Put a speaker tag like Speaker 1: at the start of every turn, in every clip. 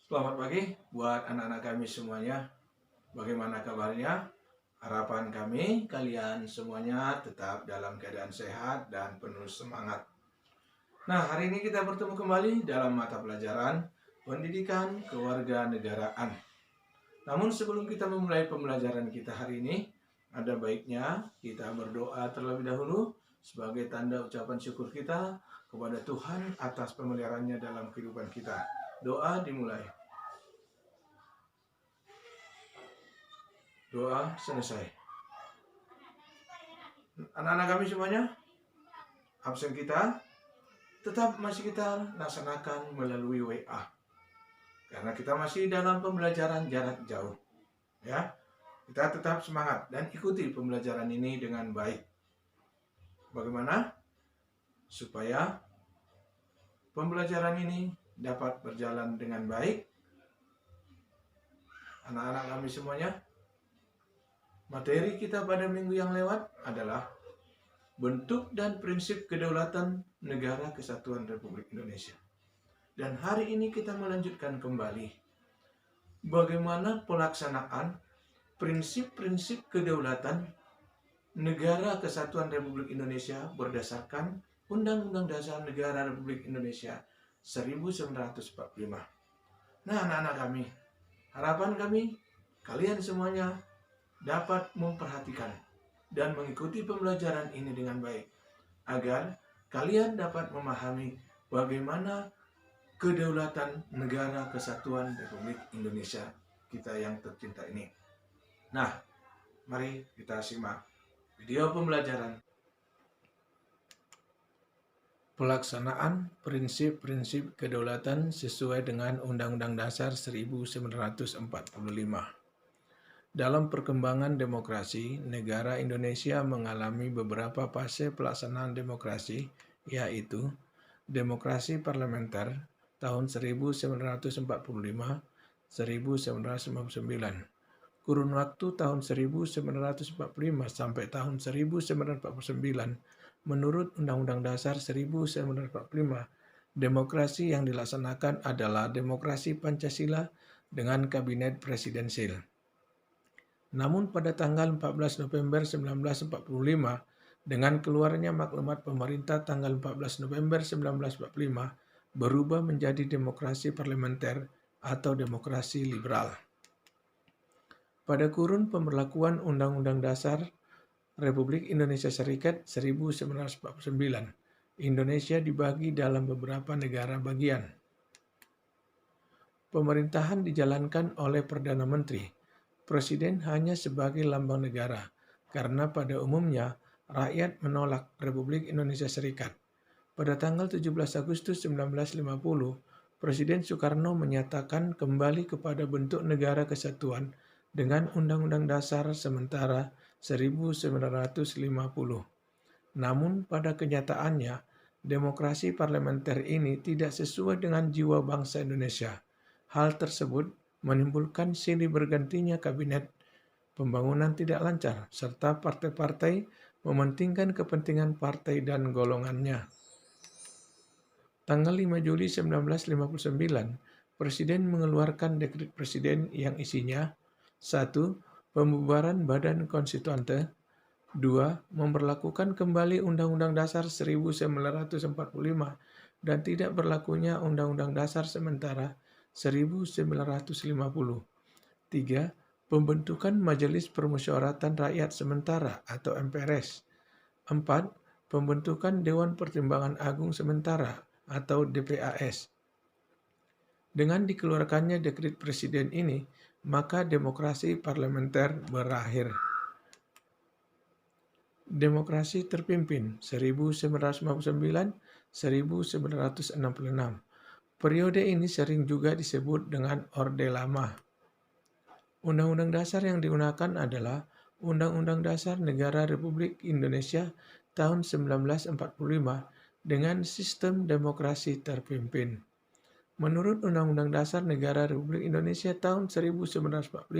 Speaker 1: Selamat pagi buat anak-anak kami semuanya. Bagaimana kabarnya? Harapan kami kalian semuanya tetap dalam keadaan sehat dan penuh semangat. Nah, hari ini kita bertemu kembali dalam mata pelajaran Pendidikan Kewarganegaraan. Namun sebelum kita memulai pembelajaran kita hari ini, ada baiknya kita berdoa terlebih dahulu sebagai tanda ucapan syukur kita kepada Tuhan atas pemeliharaannya dalam kehidupan kita. Doa dimulai. Doa selesai. Anak-anak kami semuanya, absen kita tetap masih kita laksanakan melalui WA. Karena kita masih dalam pembelajaran jarak jauh. Ya, kita tetap semangat dan ikuti pembelajaran ini dengan baik. Bagaimana? Supaya pembelajaran ini dapat berjalan dengan baik. Anak-anak kami semuanya, materi kita pada minggu yang lewat adalah bentuk dan prinsip kedaulatan Negara Kesatuan Republik Indonesia. Dan hari ini kita melanjutkan kembali bagaimana pelaksanaan prinsip-prinsip kedaulatan Negara Kesatuan Republik Indonesia berdasarkan Undang-Undang Dasar Negara Republik Indonesia 1945. Nah, anak-anak kami, harapan kami kalian semuanya dapat memperhatikan dan mengikuti pembelajaran ini dengan baik, agar kalian dapat memahami bagaimana kedaulatan Negara Kesatuan Republik Indonesia kita yang tercinta ini. Nah, mari kita simak video pembelajaran pelaksanaan prinsip-prinsip kedaulatan sesuai dengan Undang-Undang Dasar 1945. Dalam perkembangan demokrasi, negara Indonesia mengalami beberapa fase pelaksanaan demokrasi, yaitu demokrasi parlementer tahun 1945-1959, kurun waktu tahun 1945 sampai tahun 1949, menurut Undang-Undang Dasar 1945, demokrasi yang dilaksanakan adalah demokrasi Pancasila dengan kabinet presidensil. Namun pada tanggal 14 November 1945, dengan keluarnya maklumat pemerintah tanggal 14 November 1945, berubah menjadi demokrasi parlementer atau demokrasi liberal. Pada kurun pemberlakuan Undang-Undang Dasar Republik Indonesia Serikat 1949, Indonesia dibagi dalam beberapa negara bagian. Pemerintahan dijalankan oleh Perdana Menteri. Presiden hanya sebagai lambang negara, karena pada umumnya rakyat menolak Republik Indonesia Serikat. Pada tanggal 17 Agustus 1950, Presiden Soekarno menyatakan kembali kepada bentuk negara kesatuan dengan Undang-Undang Dasar sementara 1950. Namun pada kenyataannya, demokrasi parlementer ini tidak sesuai dengan jiwa bangsa Indonesia. Hal tersebut menimbulkan silih bergantinya kabinet, pembangunan tidak lancar, serta partai-partai mementingkan kepentingan partai dan golongannya. Tanggal 5 Juli 1959, Presiden mengeluarkan dekret Presiden yang isinya 1. Pembubaran Badan Konstituante. 2. Memberlakukan kembali Undang-Undang Dasar 1945 dan tidak berlakunya Undang-Undang Dasar sementara 1950. 3. Pembentukan Majelis Permusyawaratan Rakyat Sementara atau MPRS. 4. Pembentukan Dewan Pertimbangan Agung Sementara atau DPAS. Dengan dikeluarkannya dekret presiden ini, maka demokrasi parlementer berakhir. Demokrasi terpimpin 1959-1966. Periode ini sering juga disebut dengan Orde Lama. Undang-undang dasar yang digunakan adalah Undang-Undang Dasar Negara Republik Indonesia tahun 1945 dengan sistem demokrasi terpimpin. Menurut Undang-Undang Dasar Negara Republik Indonesia tahun 1945,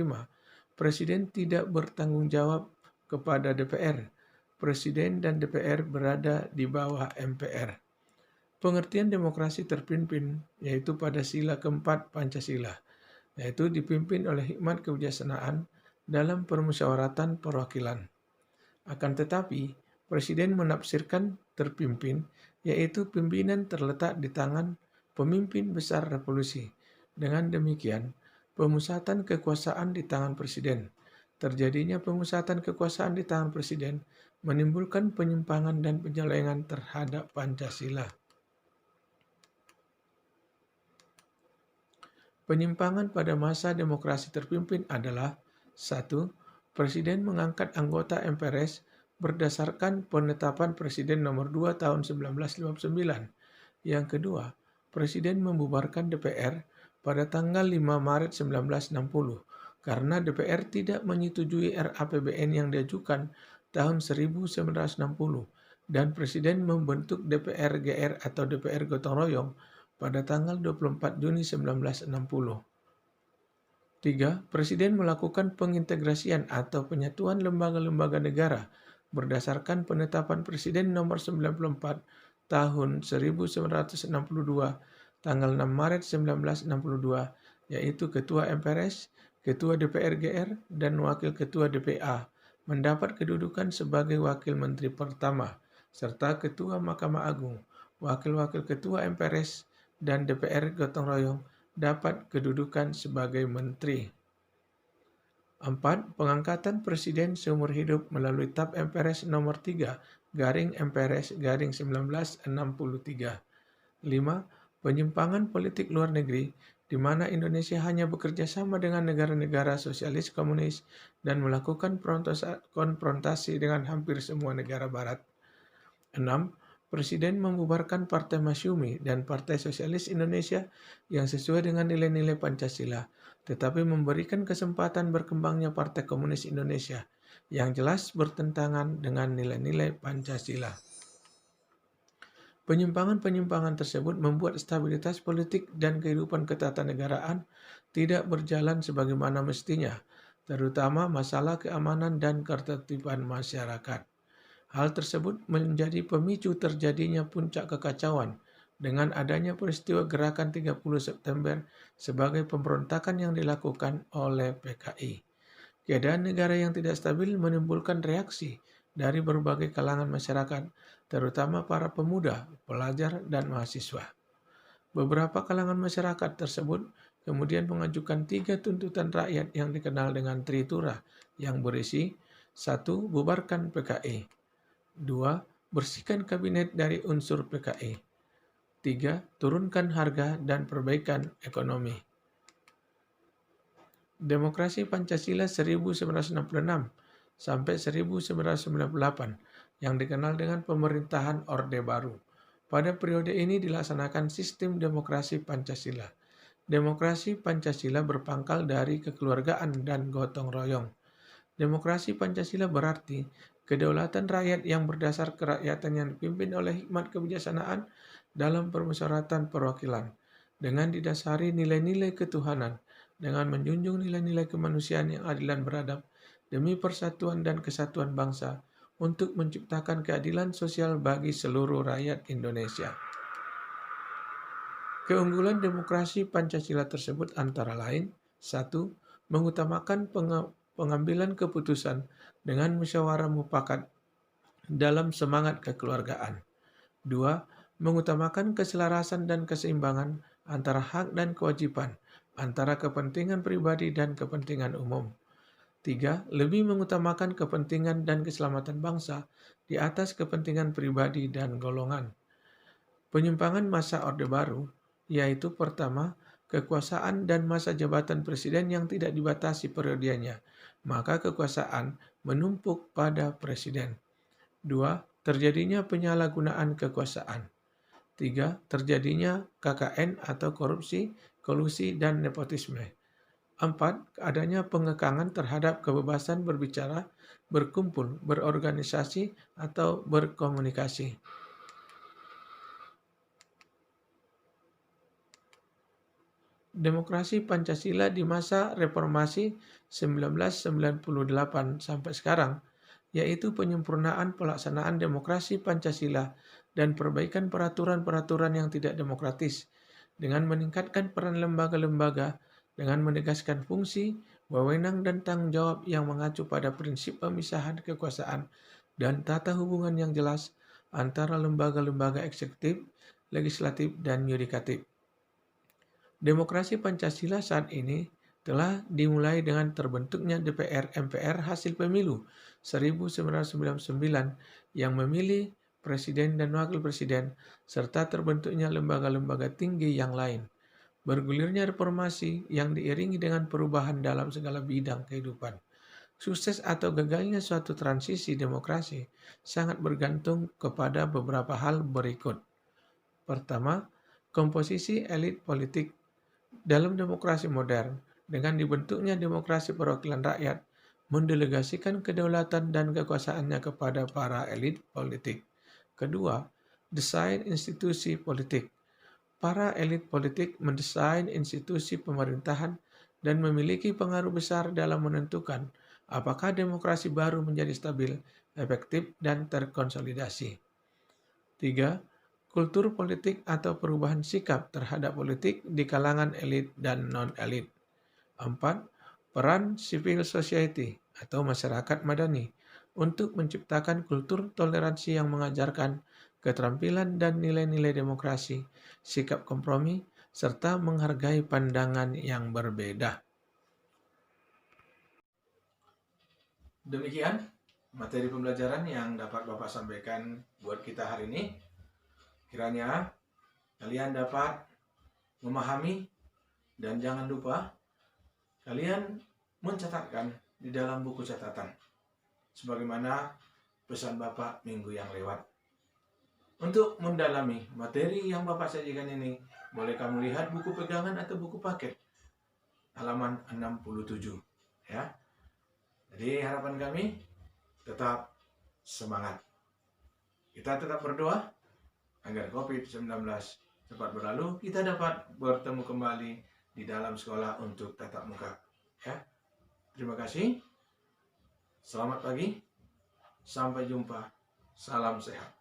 Speaker 1: Presiden tidak bertanggung jawab kepada DPR. Presiden dan DPR berada di bawah MPR. Pengertian demokrasi terpimpin yaitu pada sila keempat Pancasila, yaitu dipimpin oleh hikmat kebijaksanaan dalam permusyawaratan perwakilan. Akan tetapi, Presiden menafsirkan terpimpin, yaitu pimpinan terletak di tangan pemimpin besar revolusi. Dengan demikian, pemusatan kekuasaan di tangan Presiden. Terjadinya pemusatan kekuasaan di tangan Presiden menimbulkan penyimpangan dan penyelewengan terhadap Pancasila. Penyimpangan pada masa demokrasi terpimpin adalah 1. Presiden mengangkat anggota MPRS berdasarkan penetapan Presiden nomor 2 tahun 1959. Yang kedua, Presiden membubarkan DPR pada tanggal 5 Maret 1960 karena DPR tidak menyetujui RAPBN yang diajukan tahun 1960 dan Presiden membentuk DPR GR atau DPR gotong royong pada tanggal 24 Juni 1960. 3. Presiden melakukan pengintegrasian atau penyatuan lembaga-lembaga negara berdasarkan penetapan Presiden nomor 94 tahun 1962 tanggal 6 Maret 1962, yaitu Ketua MPRS, Ketua DPR GR, dan Wakil Ketua DPA mendapat kedudukan sebagai Wakil Menteri pertama, serta Ketua Mahkamah Agung, Wakil-Wakil Ketua MPRS, dan DPR gotong royong dapat kedudukan sebagai menteri. 4. Pengangkatan Presiden seumur hidup melalui TAP MPRS nomor 3 garing MPRS garing 1963. 5. Penyimpangan politik luar negeri di mana Indonesia hanya bekerja sama dengan negara-negara sosialis komunis dan melakukan konfrontasi dengan hampir semua negara barat. 6. Presiden membubarkan Partai Masyumi dan Partai Sosialis Indonesia yang sesuai dengan nilai-nilai Pancasila, tetapi memberikan kesempatan berkembangnya Partai Komunis Indonesia yang jelas bertentangan dengan nilai-nilai Pancasila. Penyimpangan-penyimpangan tersebut membuat stabilitas politik dan kehidupan ketatanegaraan tidak berjalan sebagaimana mestinya, terutama masalah keamanan dan ketertiban masyarakat. Hal tersebut menjadi pemicu terjadinya puncak kekacauan dengan adanya peristiwa gerakan 30 September sebagai pemberontakan yang dilakukan oleh PKI. Keadaan negara yang tidak stabil menimbulkan reaksi dari berbagai kalangan masyarakat, terutama para pemuda, pelajar, dan mahasiswa. Beberapa kalangan masyarakat tersebut kemudian mengajukan 3 tuntutan rakyat yang dikenal dengan Tritura yang berisi 1. Bubarkan PKI, 2. Bersihkan kabinet dari unsur PKI. 3. Turunkan harga dan perbaikan ekonomi. Demokrasi Pancasila 1966 sampai 1998 yang dikenal dengan pemerintahan Orde Baru. Pada periode ini dilaksanakan sistem demokrasi Pancasila. Demokrasi Pancasila berpangkal dari kekeluargaan dan gotong royong. Demokrasi Pancasila berarti kedaulatan rakyat yang berdasar kerakyatan yang dipimpin oleh hikmat kebijaksanaan dalam permusyawaratan perwakilan, dengan didasari nilai-nilai ketuhanan, dengan menjunjung nilai-nilai kemanusiaan yang adil dan beradab, demi persatuan dan kesatuan bangsa, untuk menciptakan keadilan sosial bagi seluruh rakyat Indonesia. Keunggulan demokrasi Pancasila tersebut antara lain, 1. Mengutamakan pengambilan keputusan dengan musyawarah mufakat dalam semangat kekeluargaan. 2. Mengutamakan keselarasan dan keseimbangan antara hak dan kewajiban, antara kepentingan pribadi dan kepentingan umum. 3. Lebih mengutamakan kepentingan dan keselamatan bangsa di atas kepentingan pribadi dan golongan. Penyimpangan masa Orde Baru, yaitu pertama, kekuasaan dan masa jabatan presiden yang tidak dibatasi periodenya, maka kekuasaan menumpuk pada presiden. 2. Terjadinya penyalahgunaan kekuasaan. 3. Terjadinya KKN atau korupsi, kolusi, dan nepotisme. 4. Adanya pengekangan terhadap kebebasan berbicara, berkumpul, berorganisasi, atau berkomunikasi. Demokrasi Pancasila di masa reformasi 1998 sampai sekarang yaitu penyempurnaan pelaksanaan demokrasi Pancasila dan perbaikan peraturan-peraturan yang tidak demokratis, dengan meningkatkan peran lembaga-lembaga, dengan menegaskan fungsi, wewenang dan tanggung jawab yang mengacu pada prinsip pemisahan kekuasaan dan tata hubungan yang jelas antara lembaga-lembaga eksekutif, legislatif, dan yudikatif. Demokrasi Pancasila saat ini telah dimulai dengan terbentuknya DPR-MPR hasil pemilu 1999 yang memilih presiden dan wakil presiden, serta terbentuknya lembaga-lembaga tinggi yang lain. Bergulirnya reformasi yang diiringi dengan perubahan dalam segala bidang kehidupan. Sukses atau gagalnya suatu transisi demokrasi sangat bergantung kepada beberapa hal berikut. Pertama, komposisi elit politik. Dalam demokrasi modern, dengan dibentuknya demokrasi perwakilan rakyat, mendelegasikan kedaulatan dan kekuasaannya kepada para elit politik. Kedua, desain institusi politik. Para elit politik mendesain institusi pemerintahan dan memiliki pengaruh besar dalam menentukan apakah demokrasi baru menjadi stabil, efektif, dan terkonsolidasi. Tiga, kultur politik atau perubahan sikap terhadap politik di kalangan elit dan non-elit. 4. Peran civil society atau masyarakat madani untuk menciptakan kultur toleransi yang mengajarkan keterampilan dan nilai-nilai demokrasi, sikap kompromi, serta menghargai pandangan yang berbeda. Demikian materi pembelajaran yang dapat Bapak sampaikan buat kita hari ini. Kiranya kalian dapat memahami dan jangan lupa kalian mencatatkan di dalam buku catatan sebagaimana pesan Bapak minggu yang lewat. Untuk mendalami materi yang Bapak sajikan ini, boleh kamu lihat buku pegangan atau buku paket halaman 67 ya. Jadi harapan kami tetap semangat. Kita tetap berdoa agar COVID-19 cepat berlalu, kita dapat bertemu kembali di dalam sekolah untuk tatap muka. Ya. Terima kasih. Selamat pagi. Sampai jumpa. Salam sehat.